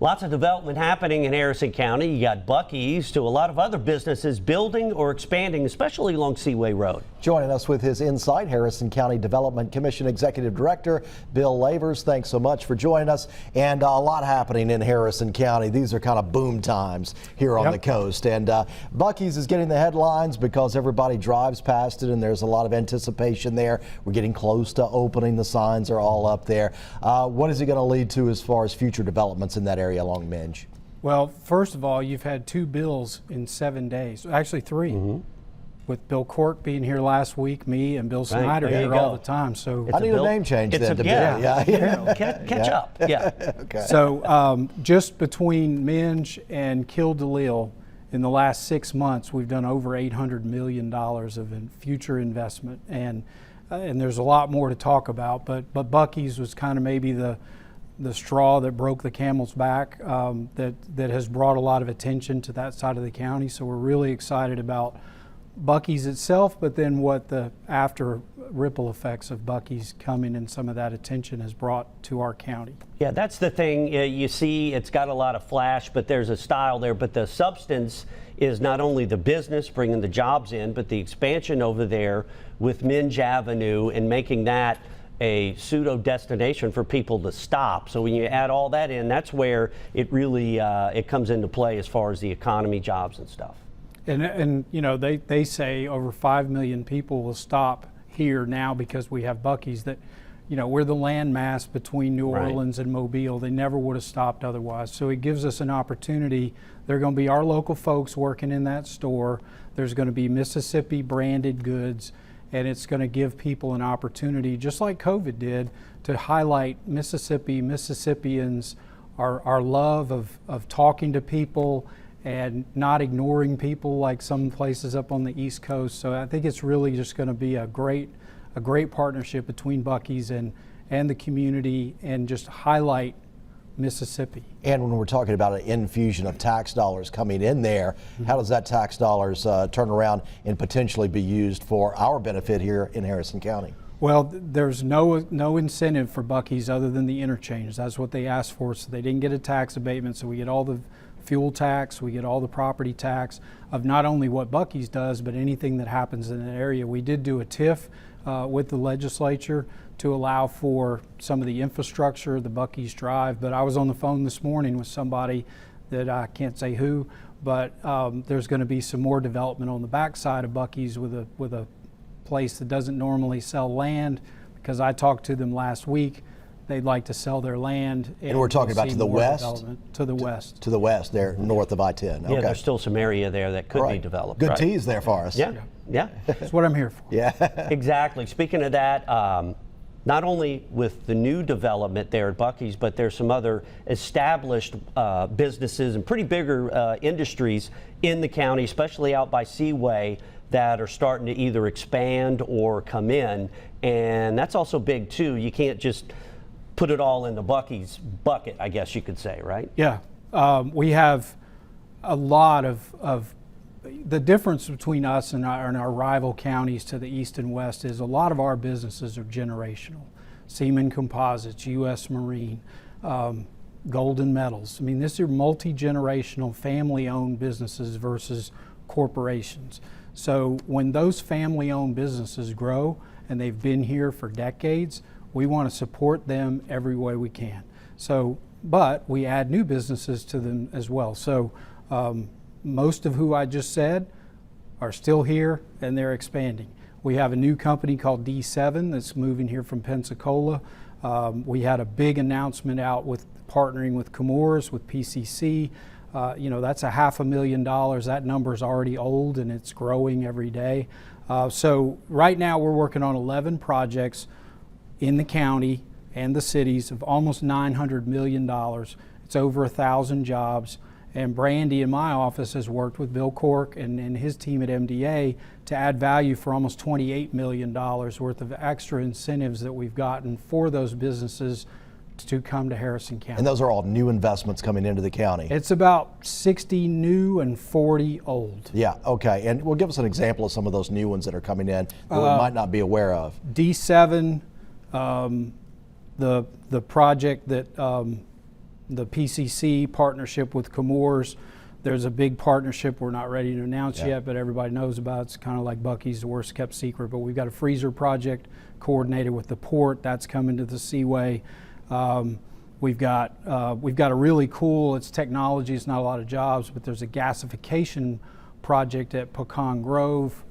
Lots of development happening in Harrison County. You got Buc-ee's to a lot of other businesses building or expanding, especially along Seaway Road. Joining us with his insight, Harrison County Development Commission Executive Director Bill Lavers. Thanks so much for joining us. And a lot happening in Harrison County. These are kind of boom times here on the coast. And Buc-ee's is getting the headlines because everybody drives past it and there's a lot of anticipation there. We're getting close to opening. The signs are all up there. What is it going to lead to as far as future developments in that area along Minge? Well, first of all, you've had 2 bills in 7 days, actually 3. With Bill Cork being here last week, me and Bill Snyder here all the time. So I need a name change then to Bill. Catch up. Okay. So just between Minge and Kill Delisle, in the last 6 months, we've done over $800 million of future investment, and there's a lot more to talk about. But Buc-ee's was kind of maybe the straw that broke the camel's back, that has brought a lot of attention to that side of the county. So we're really excited about Buc-ee's itself, but then what the after ripple effects of Buc-ee's coming and some of that attention has brought to our county. Yeah, that's the thing. You see, it's got a lot of flash, but there's a style there. But the substance is not only the business bringing the jobs in, but the expansion over there with Minge Avenue and making that a pseudo destination for people to stop. So when you add all that in, that's where it really it comes into play as far as the economy, jobs and stuff. And you know, they say over 5 million people will stop here now because we have Buc-ee's. That, you know, we're the landmass between New Orleans and Mobile. They never would have stopped otherwise. So it gives us an opportunity. They're going to be our local folks working in that store. There's going to be Mississippi branded goods, and it's going to give people an opportunity, just like COVID did, to highlight Mississippi, Mississippians, our love of talking to people and not ignoring people like some places up on the East Coast. So I think it's really just going to be a great partnership between Buc-ee's and the community, and just highlight Mississippi. And when we're talking about an infusion of tax dollars coming in there, how does that tax dollars turn around and potentially be used for our benefit here in Harrison County? Well, there's no incentive for Buc-ee's other than the interchange. That's what they asked for, so they didn't get a tax abatement. So we get all the fuel tax, we get all the property tax of not only what Buc-ee's does, but anything that happens in an area. We did do a TIF with the legislature to allow for some of the infrastructure, the Buc-ee's Drive. But I was on the phone this morning with somebody that I can't say who, but there's going to be some more development on the backside of Buc-ee's with a place that doesn't normally sell land, because I talked to them last week. They'd like to sell their land. And we're talking about to the west? To the west. To the west, there, north of I-10. Yeah, there's still some area there that could be developed. Good tease there for us. Yeah. That's what I'm here for. Yeah. Exactly. Speaking of that, not only with the new development there at Buc-ee's, but there's some other established businesses and pretty bigger industries in the county, especially out by Seaway, that are starting to either expand or come in. And that's also big too. You can't just put it all in the Buc-ee's bucket, I guess you could say, right? Yeah. We have a lot of the difference between us and our rival counties to the east and west is a lot of our businesses are generational. Seaman Composites, U.S. Marine, Golden Metals. I mean, these are multi-generational family-owned businesses versus corporations. So when those family-owned businesses grow, and they've been here for decades, we want to support them every way we can. So, but we add new businesses to them as well. So most of who I just said are still here, and they're expanding. We have a new company called D7 that's moving here from Pensacola. We had a big announcement out with partnering with Chemours, with PCC. You know, that's $500,000. That number's already old and it's growing every day. So right now we're working on 11 projects in the county and the cities of almost $900 million. It's over 1,000 jobs. And Brandy in my office has worked with Bill Cork and his team at MDA to add value for almost $28 million worth of extra incentives that we've gotten for those businesses to come to Harrison County. And those are all new investments coming into the county? It's about 60 new and 40 old. Yeah, okay. And well, give us an example of some of those new ones that are coming in that we might not be aware of. D7, the project that the PCC partnership with Chemours. There's a big partnership we're not ready to announce yet, but everybody knows about. It's kind of like Buc-ee's, the worst kept secret. But we've got a freezer project coordinated with the port that's coming to the Seaway. We've got a really cool. It's technology. It's not a lot of jobs, but there's a gasification project at Pecan Grove.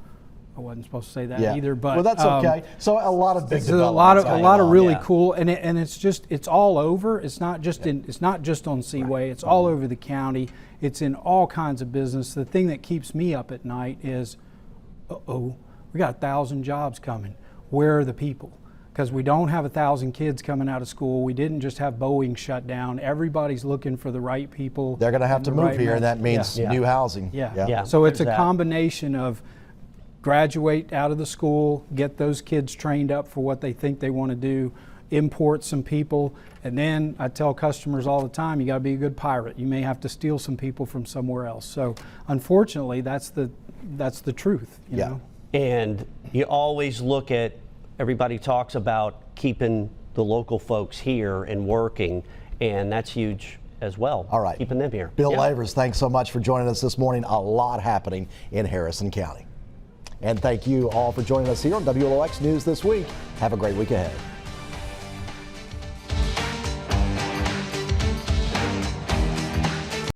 I wasn't supposed to say that either, but well, that's okay. So a lot of big developments. A lot of really yeah. cool, and it's all over. It's not just it's not just on Seaway. It's all over the county. It's in all kinds of business. The thing that keeps me up at night is, we got 1,000 jobs coming. Where are the people? Because we don't have 1,000 kids coming out of school. We didn't just have Boeing shut down. Everybody's looking for the right people. They're going to have to move here, and that means new housing. Yeah. So it's a combination of graduate out of the school, get those kids trained up for what they think they want to do, import some people, and then I tell customers all the time, you got to be a good pirate. You may have to steal some people from somewhere else. So unfortunately, that's the truth. You know? And you always look at, everybody talks about keeping the local folks here and working, and that's huge as well. All right. Keeping them here. Bill Lavers, thanks so much for joining us this morning. A lot happening in Harrison County. And thank you all for joining us here on WLOX News This Week. Have a great week ahead.